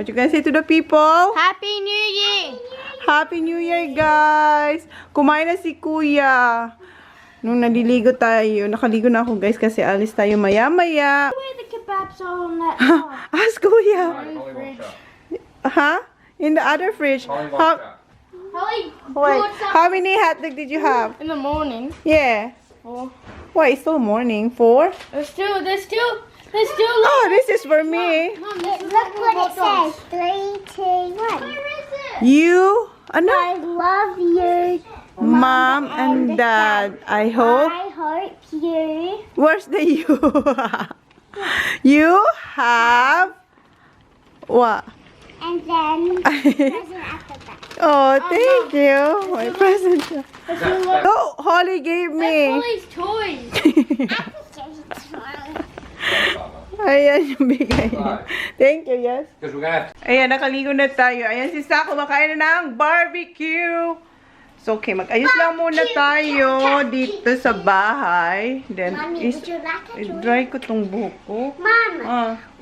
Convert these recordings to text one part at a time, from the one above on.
What you gonna say to the people? Happy New Year! Happy New Year, guys! Kumain na si Kuya. Nung naliligo tayo, nakaligo na ako, guys, kasi alis tayo maya-maya. Where the kebabs are on that top? Ask Kuya. Huh? In the other fridge. Holly, Wait, how many hotdog did you have? in the morning. Yeah. 4. Why, it's still morning. 4? There's still. Oh, this is for me. Mom, Look what it says. 3, 2, 1. Where is it? You, ano? I love you. Mom and Dad. I hope. I hope you. Where's the you? You have what? And then present after that. Oh, thank you. My present. Oh, Holly gave me. Holly's toys. Ayan yung bigay niya. Thank you, yes. Because we're gonna have Ayan, nakaligo na tayo. Ayan si Sako, makain na ng barbecue. So, okay, mag-ayos lang muna tayo dito sa bahay. Then, Mommy, would you like a i-dry ko tong buhok ko. Mom,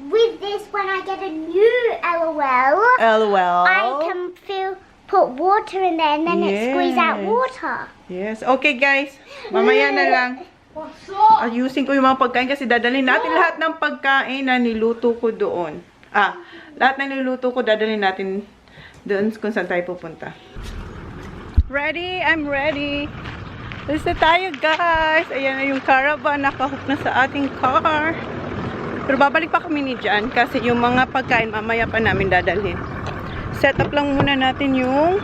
with this, when I get a new LOL, LOL. I can put water in there and then it squeeze out Yes. water. Yes. Okay, guys. Mamaya na lang. What's up? Ayusin ko yung mga pagkain kasi dadalhin natin lahat ng pagkain na niluto ko doon. Lahat na niluto ko dadalhin natin doon kung saan tayo pupunta. Ready? I'm ready. Alis na tayo, guys. Ayan na yung caravan. Nakahook na sa ating car. Pero babalik pa kami ni Jan kasi yung mga pagkain mamaya pa namin dadalhin. Set up lang muna natin yung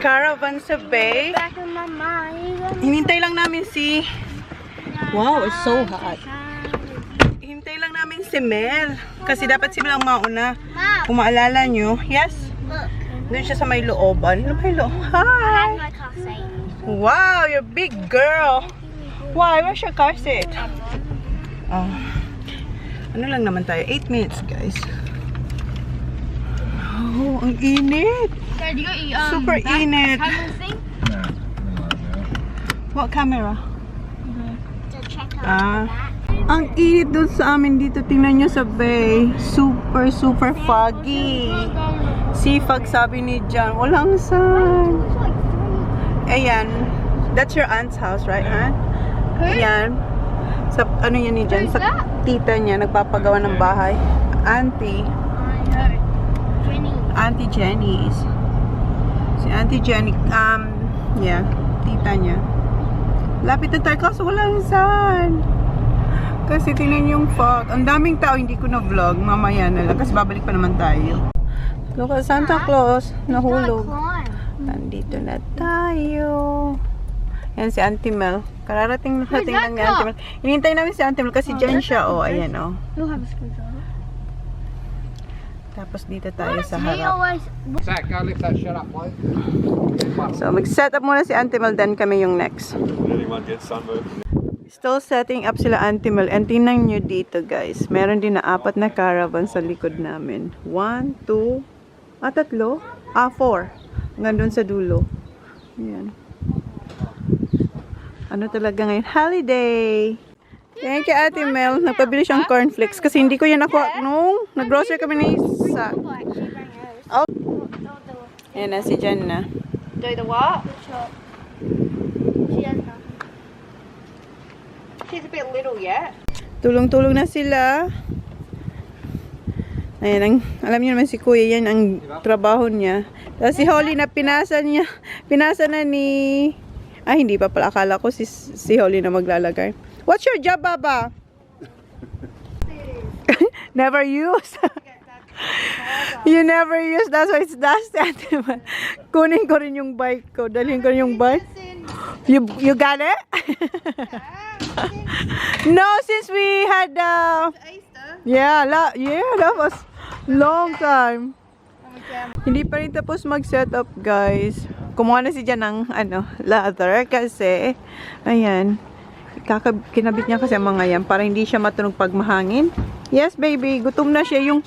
caravan sa bay. Back in my mind. Hinintay lang namin si... Wow, it's so hot. Hintay lang namin si Mel. Kasi dapat si Mel ang mauna. Kung maalala nyo. Yes? Look, Doon siya sa may looban. Ano may loob? I Hi! have my car seat. Wow, you're a big girl. Why? Where's your car seat? Oh. Ano lang naman tayo? 8 minutes, guys. Oh, ang init. Dad, you got Super init. camera thing? What camera? To check out that. Ang init doon sa amin dito. Tingnan nyo sa bay. Super, super foggy. Sifag sabi ni John. Walang sun. Ayan. That's your aunt's house, right, huh? Ayan. Sa, ano yan ni John? Sa tita niya. Nagpapagawa ng bahay. Auntie. Auntie Jenny's. Si Auntie Jenny. Yeah. Tita niya. Lapit na tayo kasi walang sun. Kasi tingnan yung fog. Ang daming tao, hindi ko na vlog. Mamaya na lang. Kasi babalik pa naman tayo. Look at Santa Claus. Nahulog. Nandito na tayo. Yan si Auntie Mel. Kararating na natin lang ni Auntie Mel. Hinintay namin si Auntie Mel kasi dyan siya. Oh, ayan oh. You'll have a screwdriver. Tapos dito tayo sa harap. Zach, go lift that shit up, please. So mag-set up muna si Auntie Mel. Then kami yung next. Anyone get sunburned? Still setting up sila Auntie Mel. And tingnan nyo dito, guys. Meron din na 4 na caravan sa likod namin. 1, 2, 3. 4. Hanggang doon sa dulo. Ayan. Ano talaga ngayon? Holiday! Thank you, Ate Mel. Nagpabili siyang cornflakes kasi hindi ko yan nakuha nung nag-grocery kami ni Isa. Oh. Ayan na, si Jan na. Do the what? She's a bit little yet. Tulong-tulong na sila. Ayan, alam niyo naman si Kuya, yan ang trabaho niya. Tapos si Holly na pinasa na ni... Ay, hindi pa pala. Akala ko si Holly na maglalagay. What's your job, Baba? Never use. You never use. That's why it's dusty. Kunin ko rin yung bike ko. Dalhin ko rin yung bike. You got it? No, since we had yeah, that was long time. Hindi pa rin tapos mag-set up, guys. Kumuha na si Jan ng leather kasi ayan, kinabit niya kasi ang mga yan para hindi siya matunog pag mahangin. Yes, baby, gutom na siya yung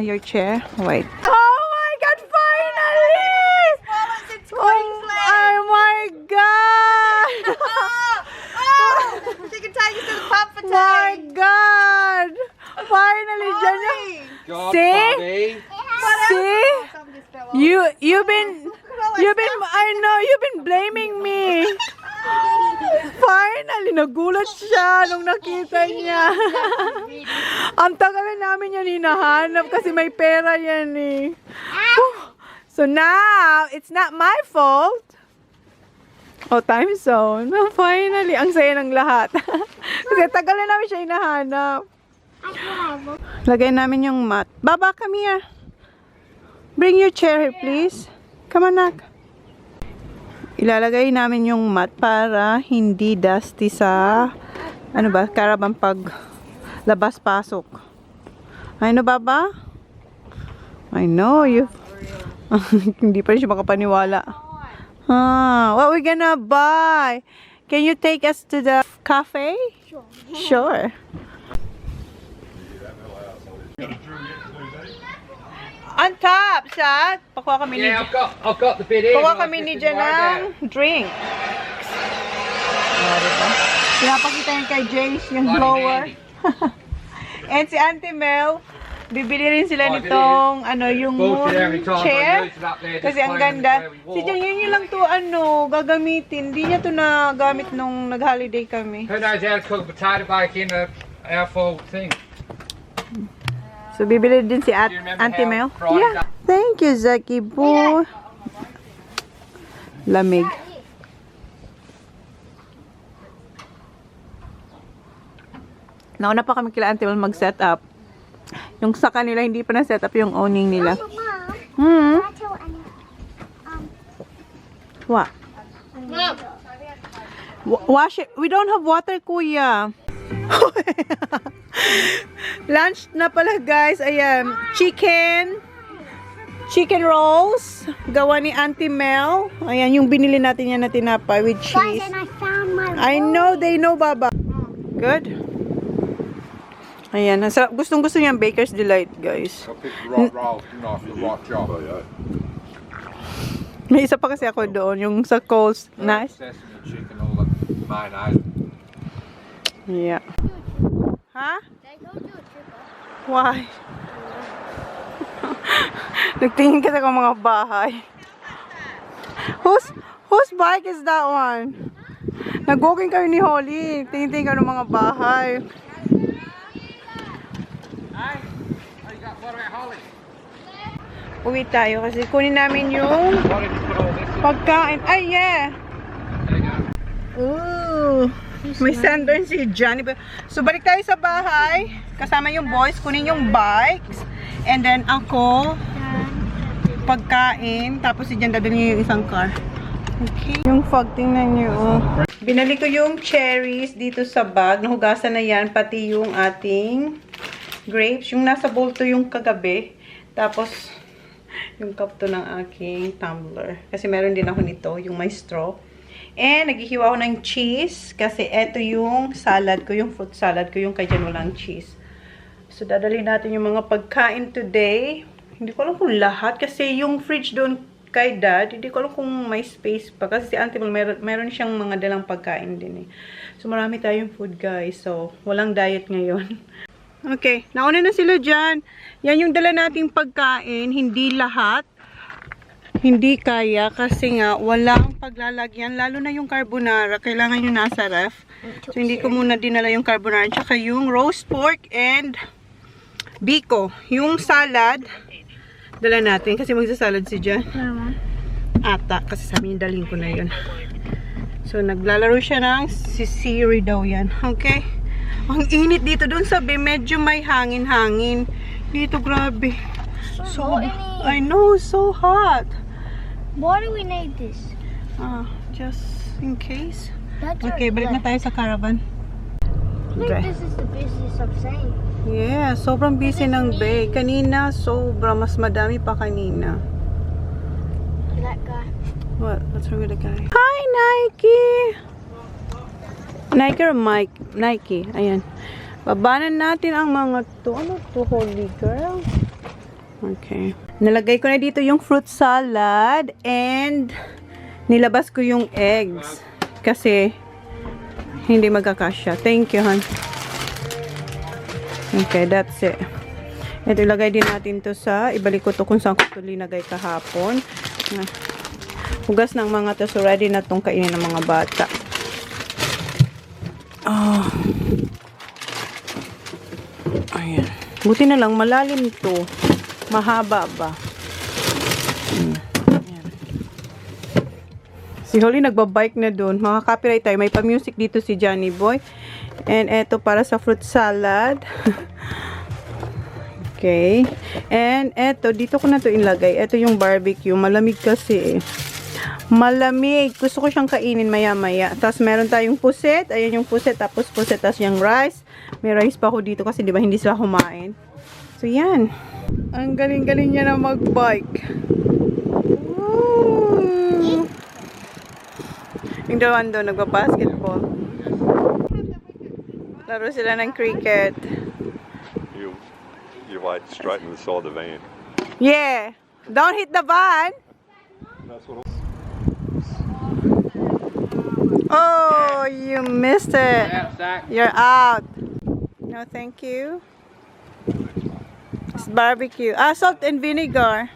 your chair. Wait. Oh my God, finally! Oh my God! She can take you to the pub for My God! Finally, Jan. God, See? Bobby. See? You've been I know you've been blaming me. Finally, nagulat siya nung nakita niya. Ang tagal na namin yan hinahanap kasi may pera yan eh. So now, it's not my fault. Oh, time zone. Finally, ang saya ng lahat. Kasi tagal na namin siya hinahanap. Lagay namin yung mat. Baba, come here. Bring your chair here, please. Come on, nak. Ilalagay namin yung mat para hindi dusty sa ano ba, caravan pag labas-pasok. I know, Baba? I know, you hindi pa rin siya makapaniwala. What we gonna buy? Can you take us to the cafe? Sure. On top, Sat. Pakuha kami ni Yeah, I've got the bit here. Pakuha kami ni Jan ng drink. Diba? Pinapakita niya kay Jace yung blower. And si Auntie Mel, bibili rin sila nitong ano, yung chair. Kasi ang ganda. Si Jan, yun lang to ano, gagamitin. Hindi niya to nagamit nung nag-holiday kami. Who knows how to cook potato bake in our full thing? So, bibili din si Auntie Mel. Yeah. Thank you, Zaki Boo. Lamig. Nauna pa kami kila Auntie Mel mag-set up. Yung sa kanila, hindi pa na-set up yung owning nila. What? Wash it. We don't have water, kuya. Lunch na pala, guys. Ayan, chicken rolls gawa ni Auntie Mel. Ayan yung binili natin yan na tinapay with cheese. I know, they know, Baba. Good. Ayan, gustong-gusto niyang Baker's Delight, guys. May isa pa kasi ako doon, yung sa Coles. Nice. Yeah. Ha? Why? Nagtingin kasi ako mga bahay. Whose bike is that one? Nag-walking kayo ni Holly. Tingin-tingin ka ng mga bahay. Uwi tayo kasi kunin namin yung pagkain. Ay, yeah! Ooh! May sandern si Johnny. So, balik tayo sa bahay. Kasama yung boys. Kunin yung bikes. And then, ako, pagkain. Tapos si Jan dadalhin niya yung isang car. Okay. Yung fog, tingnan nyo. Oh. Binali ko yung cherries dito sa bag. Nahugasan na yan. Pati yung ating grapes. Yung nasa bowl to yung kagabi. Tapos, yung cup to ng aking tumbler. Kasi meron din ako nito. Yung may straw. And, naghihiwa ako ng cheese. Kasi eto yung salad ko. Yung fruit salad ko. Yung kay Jan walang cheese. So, dadalhin natin yung mga pagkain today. Hindi ko alam kung lahat. Kasi yung fridge doon kay Dad, hindi ko alam kung may space pa. Kasi si Auntie meron siyang mga dalang pagkain din eh. So, marami tayong food, guys. So, walang diet ngayon. Okay. Nauna na sila dyan. Yan yung dala nating pagkain. Hindi lahat. Hindi kaya kasi nga walang paglalagyan. Lalo na yung carbonara. Kailangan yung nasa ref. So, hindi ko muna dinala yung carbonara. Tsaka yung roast pork and biko. Yung salad, dala natin. Kasi magsasalad si Jan. Ata. Kasi sabi niya, dalhin ko na yun. So, naglalaro siya ng sisiri daw yan. Okay? Ang init dito. Doon sabi, medyo may hangin-hangin. Dito, grabe. So, I know, so hot. Why do we need this? Just in case. That's Okay, balik na tayo sa caravan. I think this is the busiest I've seen. Yeah, sobrang busy ng bay. Kanina, sobra. Mas madami pa kanina. That guy. What? What's wrong with the guy? Hi, Nike! Nike or Mike? Nike. Ayan. Babanan natin ang mga to. Ano to, holy girl? Okay. Nalagay ko na dito yung fruit salad and nilabas ko yung eggs kasi hindi magkakasya. Thank you, hon. Okay, that's it. Ito, ilagay din natin to sa, ibalik ko to kung saan ko ito linagay kahapon. Hugas ng mga to, so ready na tong kainin ng mga bata. Ayan. Buti na lang, malalim to. Mahaba ba? Ayan. Si Holly nagbabike na doon. Mga copyright tayo. May pa-music dito si Johnny Boy. And eto para sa fruit salad. Okay. And eto, dito ko na to ilagay. Eto yung barbecue. Malamig kasi eh. Malamig. Gusto ko siyang kainin maya-maya. Tapos meron tayong puset. Ayan yung puset. Tapos puset. Tapos yung rice. May rice pa ako dito kasi diba hindi sila kumain. So yan. Ang galing-galing niya na mag-bike. Woo! Yung dalawang doon nagba-basketball. Laro sila ng cricket. You like straight to the side of the van. Yeah. Don't hit the van. That's what Oh, you missed it. You're out. No, thank you. It's barbecue. Salt and vinegar.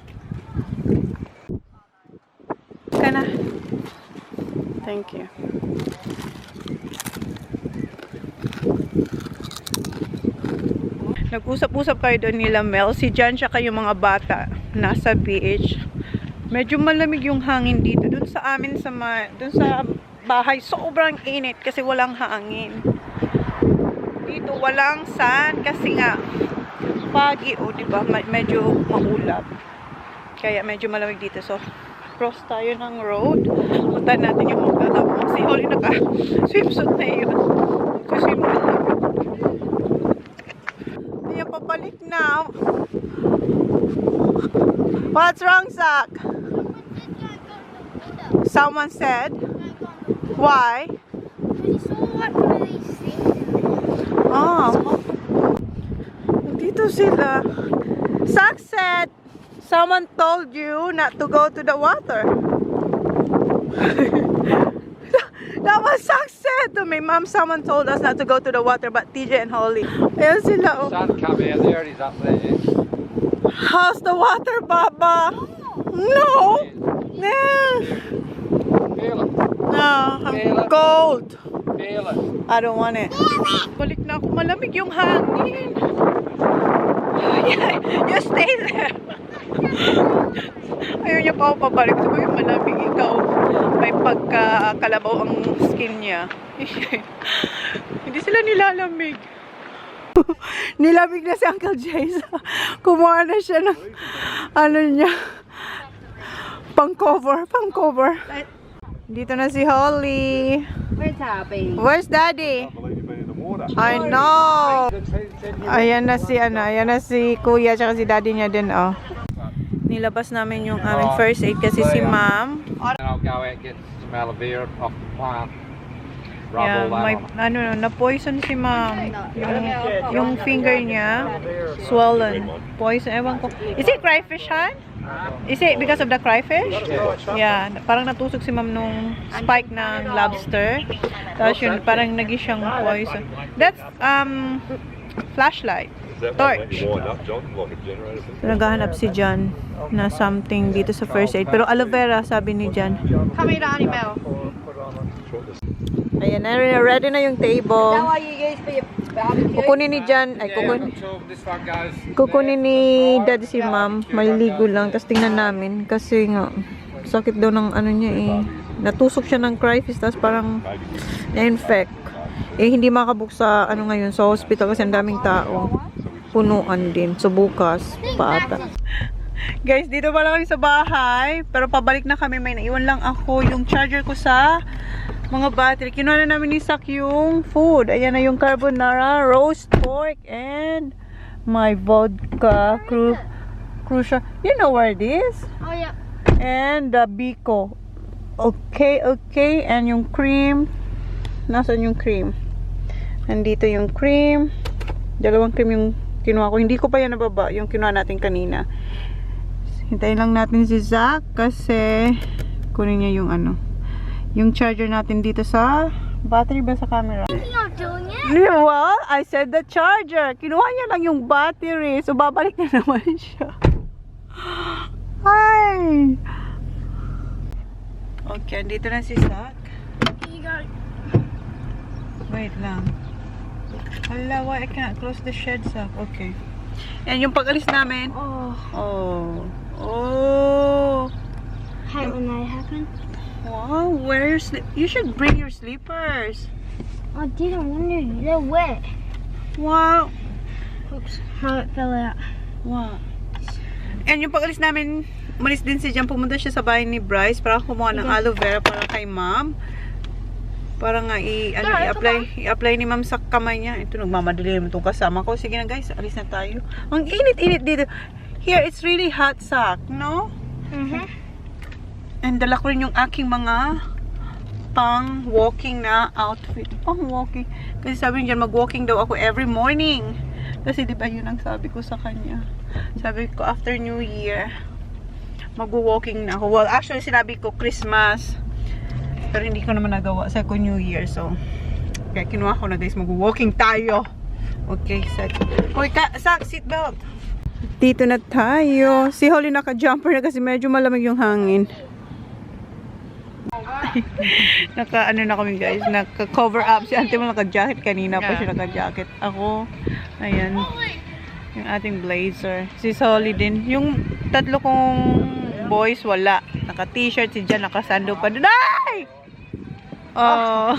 Kana. Thank you. Nag-usap-usap kayo doon nila Mel. Si Jan siya kayo mga bata. Nasa beach. Medyo malamig yung hangin dito. Doon sa amin doon sa bahay. Sobrang init kasi walang hangin. Dito walang sun kasi nga pagi diba? Medyo maulap. Kaya medyo malamig dito. So, cross tayo ng road. Punta natin yung maglalabang. Si Holly naka-swimsuit na yun. Swim na. Ayan, papalik na. What's wrong, Zach? Someone said? Why? Oh. Dito sila. Zach said, someone told you not to go to the water. That was Zach said to me. Mom, someone told us not to go to the water, but TJ and Holly. Ayan sila. Oh. Sun come out there, he's up there. How's the water, Baba? No. Yeah. Feel it. No, I'm cold. Feel it. I don't want it. Balik na ako. Malamig yung hangin. You stay there. Ayaw niya pa ako pabalik. Sabi ko, malamig ikaw. May pagkakalabaw ang skin niya. Hindi sila nilalamig. Nilamig na si Uncle Jace. Kumuha na siya ng ano niya. Pang-cover. Dito na si Holly. Where's Happy? Where's Daddy? believe you've been in the water. I know. Ayan na si Kuya tsaka si Daddy niya din, oh. Nilabas namin yung aming first aid kasi si Ma'am. And I'll go out and get some aloe vera off the plant. Yeah, na-poison si Ma'am. Yung finger niya, swollen. Poison, ewan ko. Is it cryfish, Han? Is it because of the cryfish? Yeah, parang natusok si Ma'am nung spike ng lobster. Tapos yun, parang naging siyang poison. That's, flashlight. Torch. Naghahanap si John na something dito sa first aid. Pero aloe vera, sabi ni John. Come here, Donnie Mel. Ayan na, ready na yung table. Is that what you use for your barbecue? Kukunin ni John, ay This one goes. kukunin ni Dad si Ma'am. Maliligo lang, tapos tingnan namin. Kasi nga, sakit daw ng ano niya eh. Natusok siya ng cryfish, tapos parang na-infect. Eh, hindi makabuk sa ano ngayon, sa hospital kasi ang daming tao. Punuan din. So, bukas, paata. Guys, dito pa lang kami sa bahay. Pero pabalik na kami. May naiwan lang ako yung charger ko sa mga battery. Kinuha na namin ni Sak yung food. Ayan na yung carbonara, roast pork, and my vodka, crucial. You know where it is? Oh, yeah. And the biko. Okay. And yung cream. Nasaan yung cream? Nandito yung cream. Dalawang cream yung kinuha ko. Hindi ko pa yan nababa. Yung kinuha natin kanina. Hintayin lang natin si Zach kasi kunin niya yung ano. Yung charger natin dito sa Battery ba sa camera? You're not doing it. Well, I said the charger. Kinuha niya lang yung battery. So, babalik na naman siya. Hi! Okay, dito na si Zach. You got Wait lang. Hala, why I can't close the shed, Zach? Okay. Yan yung pag-alis namin. Oh, Oh. hate when that happened. Wow, where's you should bring your slippers. I didn't want to. They're wet. Wow. Oops. How it fell out. Wow. And yung pag-alis namin, umalis din si Jan, pumunta siya sa bahay ni Bryce para kumuha ng aloe vera para kay ma'am. Para nga i-apply ni ma'am sa kamay niya. Ito, nagmamadali naman itong kasama ko. Sige na guys, alis na tayo. Ang init-init dito. Here, it's really hot, Zach, no? And dala ko rin yung aking mga pang-walking na outfit. Pang-walking. Kasi sabi niya, mag-walking daw ako every morning. Kasi di ba yun ang sabi ko sa kanya. Sabi ko, after New Year, mag-walking na ako. Well, actually, sinabi ko Christmas. Pero hindi ko naman nagawa sa ko New Year. So, kaya kinuha ko na guys, mag-walking tayo. Okay, set. Hoy, Zach, seatbelt. Dito na tayo. Si Holly naka-jumper na kasi medyo malamig yung hangin. Naka-ano na kami guys, naka-cover up. Si auntie mo naka-jacket, kanina pa siya naka-jacket. Ako, ayan, yung ating blazer. Si Holly din. Yung tatlo kong boys, wala. Naka-t-shirt, si Jan naka-sando pa doon. Ay! Oh.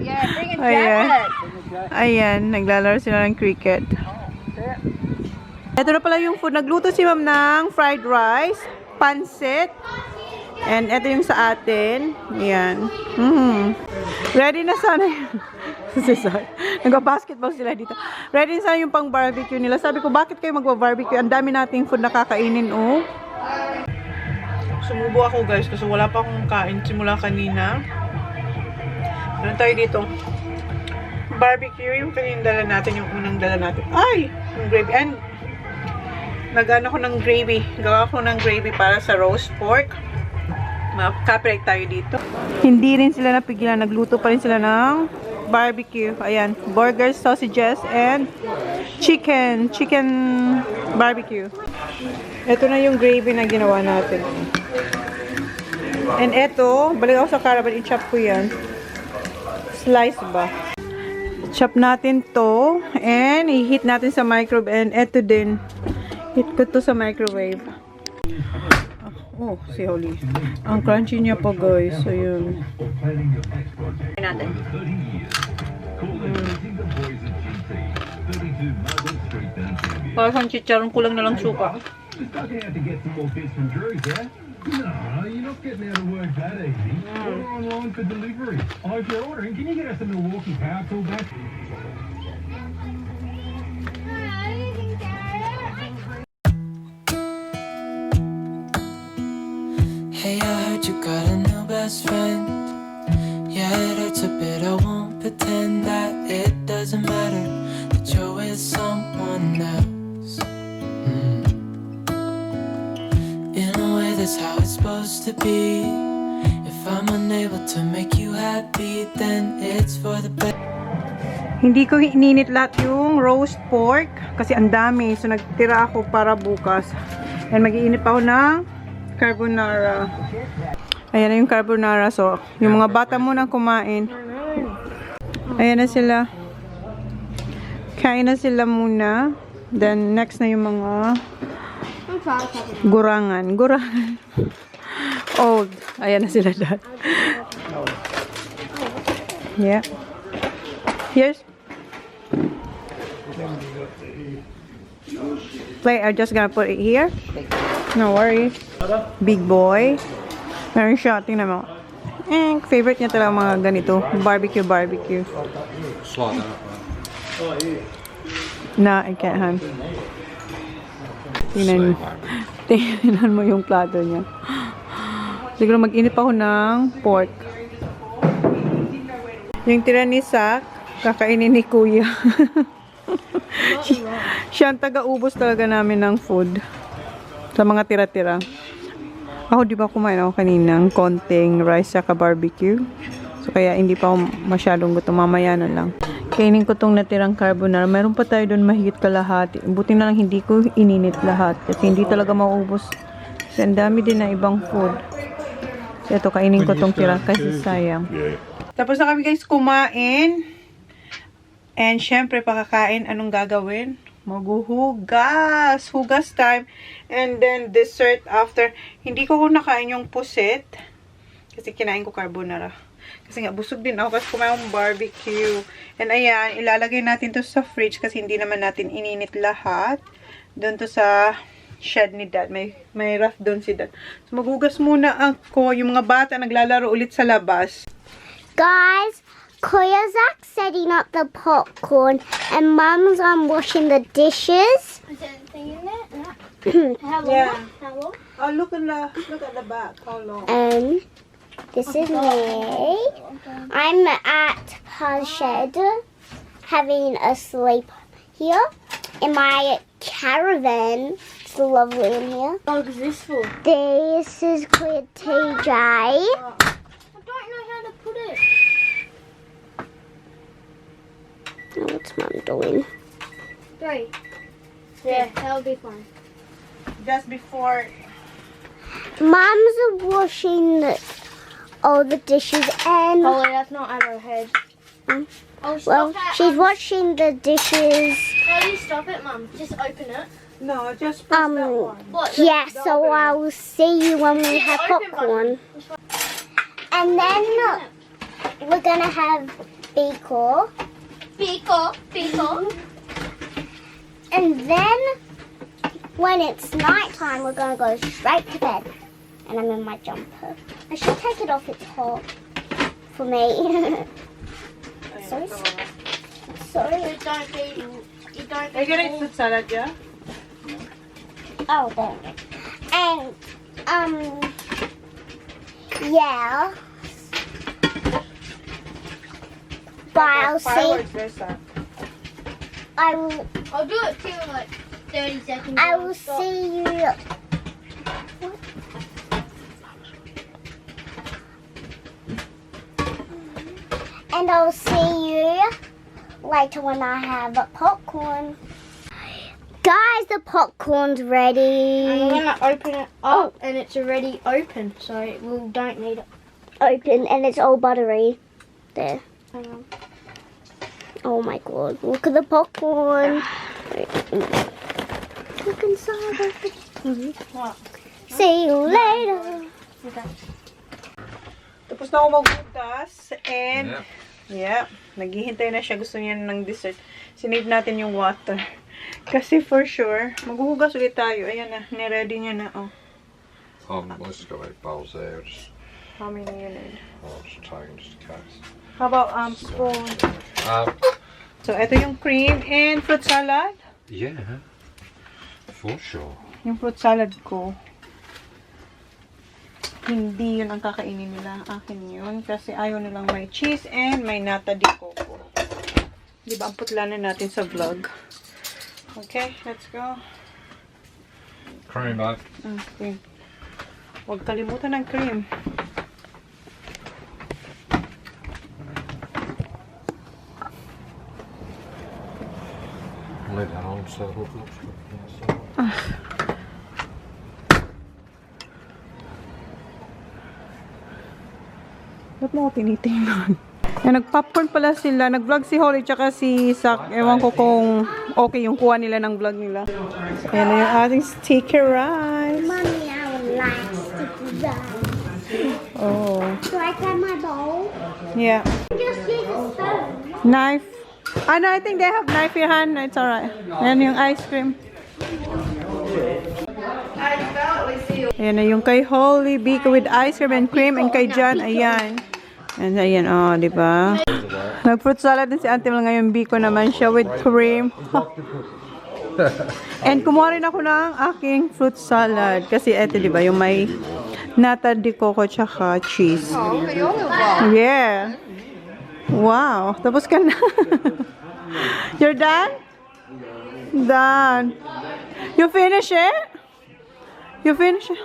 Yeah, bring a Ayan. jacket. Ayan, naglalaro sila ng cricket. Ito na pala yung food. Nagluto si ma'am ng fried rice, pansit, and ito yung sa atin. Ayan. Ready na sana yun. Nag-basketball sila dito. Ready na sana yung pang barbecue nila. Sabi ko, bakit kayo magba-barbecue? Ang dami nating food na kakainin, oh. Sumubo ako guys kasi wala pa akong kain simula kanina. Ano tayo dito? Barbecue, yung kanina dala natin, yung unang dala natin. Ay! Yung gravy. And nagano ko ng gravy. Gawa ko ng gravy para sa roast pork. Copyright tayo dito. Hindi rin sila napigilan. Nagluto pa rin sila ng barbecue. Ayan. Burgers, sausages, and chicken. Chicken barbecue. Ito na yung gravy na ginawa natin. And ito, balik ako sa caravan, i-chop ko yan. Slice ba? Chop natin to, and i-heat natin sa microwave. And ito din, heat ko to sa microwave. Oh, si Holly. Ang crunchy niya pa guys. So yun. Natin. Parang chicharon, kulang na lang suka. No, you're not getting out of work that easy. Order online for delivery. Oh, if you're ordering, can you get us a Milwaukee power tool back? Hey, I heard you got a new best friend. Yeah, it hurts a bit, I won't pretend that it doesn't matter that you're with someone else. In a way, that's how it's supposed to be. If I'm unable to make you happy, then it's for the best. Hindi ko ininit lahat yung roast pork kasi ang dami. So nagtira ako para bukas. And mag-iinit pa ako ng carbonara. Ayan na yung carbonara. So yung mga bata muna kumain. Ayan na sila. Kain na sila muna. Then next na yung mga gurangan. Old. Ayan na sila dad. Yeah. Here's plate. I'm just gonna put it here. No worries. Big boy. Meron siya. Tingnan mo. Favorite niya talaga mga ganito. Barbecue. Slide that up. Nah, I can't have. Tingnan mo yung plato niya. Siguro mag-init pa ako ng pork. Yung tira ni Zach, kakainin ni Kuya. Siya ang taga-ubos talaga namin ng food. Sa mga tira-tira. Ako, di ba kumain ako kaninang konting rice sa barbecue? So, kaya hindi pa ako masyadong gutom. Mamaya na lang. Kainin ko tong natirang carbonara. Meron pa tayo doon mahigit kalahati. Buti na lang hindi ko ininit lahat. Kasi hindi talaga maubos. Kasi ang dami din na ibang food. So, ito, kainin ko tong tira kasi sayang. Tapos na kami guys kumain. And syempre, pakakain. Anong gagawin? Maghuhugas. Hugas time. And then, dessert after. Hindi ko nakain yung pusit. Kasi kinain ko carbonara. Kasi nga, busog din ako kasi kumain akong barbecue. And ayan, ilalagay natin to sa fridge kasi hindi naman natin ininit lahat. Doon to sa shed ni Dad. May ref doon si Dad. So, maghugas muna ako. Yung mga bata naglalaro ulit sa labas. Guys, Kuya Zach's setting up the popcorn and Mum's washing the dishes. Is there anything in there? No. How long? Yeah. How long? Oh, look at the back. How long? And this is me. I'm at her shed having a sleep here in my caravan. It's lovely in here. What is this for? This is Kuya TJ. I don't know how to put it. What's Mum doing? 3. Yeah, that'll be fine. Just before. Mum's washing all the dishes and Holly, that's not Arrowhead. Oh, stop well, that. she's washing the dishes. How do you stop it, Mum? Just open it. No, just press that one. What? Yeah, so I will see you when we have open popcorn. And then we're gonna have Beaker. Pico. And then when it's nighttime, we're gonna go straight to bed. And I'm in my jumper. I should take it off, it's hot for me. Sorry. You don't eat. You don't. Are you gonna eat fruit salad, yeah? Oh, there. And, yeah. But I'll see. Fireworks, Ressa. I will. I'll do it too in like 30 seconds. I will see you. What? And I'll see you later when I have popcorn. Guys, the popcorn's ready. I'm gonna open it up, and it's already open, so we don't need it. Open, and it's all buttery. There. Hang on. Oh my god, look at the popcorn. Look inside of the popcorn. See you later. Tapos na ako maghugas. And, yeah, naghihintay na siya. Gusto niya ng dessert. Sinave natin yung water. Kasi for sure, maghuhugas ulit tayo. Ayan na, niready niya na. Oh. Let's go 8 bowls there. Just, How many you need? just taking just in case. How about spoon? So, ito yung cream and fruit salad. Yeah, for sure. Yung fruit salad ko, hindi yun ang kakainin nila. Akin yun. Kasi ayaw nilang may cheese and may nata di coco. Diba, ang putlanan natin sa vlog. Okay, let's go. Cream, bud. Cream. Huwag kalimutan ng cream. Lid that on so it looks good. Ba't mo ako tinitingnan? Nag-popcorn pala sila. Nag-vlog si Holly tsaka si Zach. Ewan ko kung okay yung kuha nila ng vlog nila. Ayan na yung ating sticky rice. Mommy, I would like sticky rice. Oh. Do I grab my bowl? Yeah. Just use a spoon. Knife. No, I think they have knife here, Han. It's alright. Ayan yung ice cream. Ayan na yung kay Holly, Bika with ice cream and cream, and kay John, ayan. And ayan, oh, di ba? Nag-fruit salad din si Auntie Mel ngayon. Biko naman siya with cream. And kumuha rin ako ng aking fruit salad. Kasi eto, di ba, yung may nata di coco tsaka cheese. Yeah. Wow. Tapos ka na. You're done? Done. You finish it? You finish it?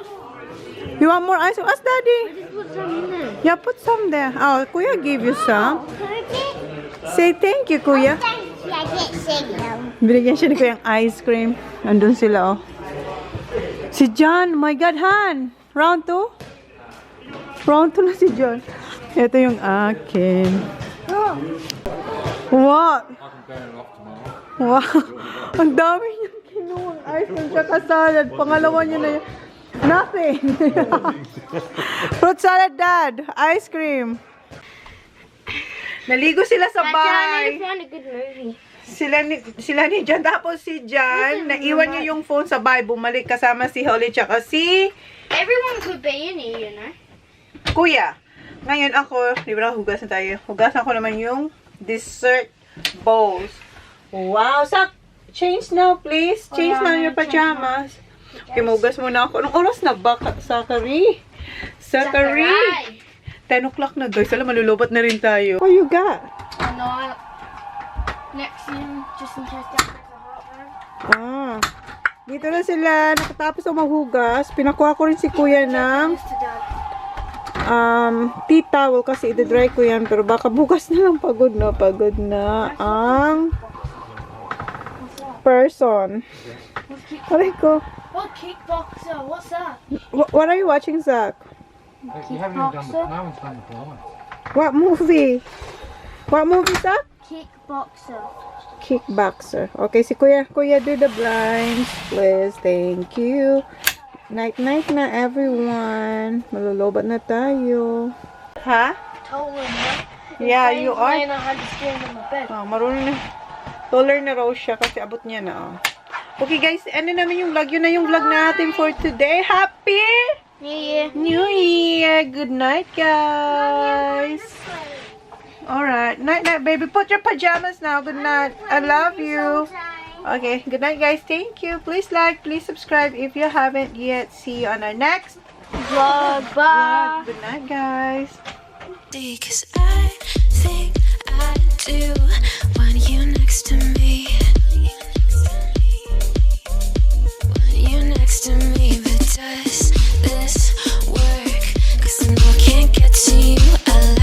You want more ice cream? Ask Daddy. Just put some in there. Yeah, put some there. Oh, Kuya gave you some. Perfect. Say thank you, Kuya. Thank you. I didn't say no. Binigyan siya ni Kuya ng ice cream. Andun sila, oh. Si John. My God, Han. Round 2? Round 2 na si John. Ito yung akin. What? I can burn it off tomorrow. Wow. Ang dami niyang kinuwang ice cream tsaka salad. Pangalawa niya na yun. Nothing. Fruit salad, Dad. Ice cream. Naligo sila sa Actually, I bahay. need to find a good movie. Sila ni Jan. Tapos si Jan, naiwan niya yung phone sa bahay. Bumalik kasama si Holly tsaka si Everyone could be in here, you know. Kuya. Ngayon ako, di ba hugas na tayo? Hugasan ko naman yung dessert bowls. Wow. Sak, change now please. Change now your pajamas. Okay, mahugas muna ako. Anong oras na ba, Zachary? Zachary! 10 o'clock na guys. Alam, malulubat na rin tayo. What you got? No, next in, just in case that makes a hot room. Ah. Dito na sila. Nakatapos ako maghugas. Pinakuha ko rin si Kuya ng Just to Dad. tea towel kasi i-dry ko yan. Pero baka bukas na lang. Pagod na ang person. Aray ko. What kickboxer? What's that? What are you watching, Zach? You haven't even done the, no one's done the blinds. What movie? What movie, Zach? Kickboxer. Kickboxer. Okay, si Kuya. Kuya, do the blinds, please. Thank you. Night-night na, everyone. Malulobat na tayo. Ha? Told him, right? Yeah, you are. And I had to stand on my bed. Oh, marunong na. Taller na raw siya kasi abot niya na. Oh. Okay, guys. Ano namin yung vlog? Yun na yung vlog natin for today. Happy Yeah. New Year! Good night, guys. Alright. Night-night, baby. Put your pajamas now. Good night. I love you. Okay. Good night, guys. Thank you. Please like, please subscribe if you haven't yet. See you on our next Vlog. Bye. vlog. Good night, guys. Because I think I do want you next to me.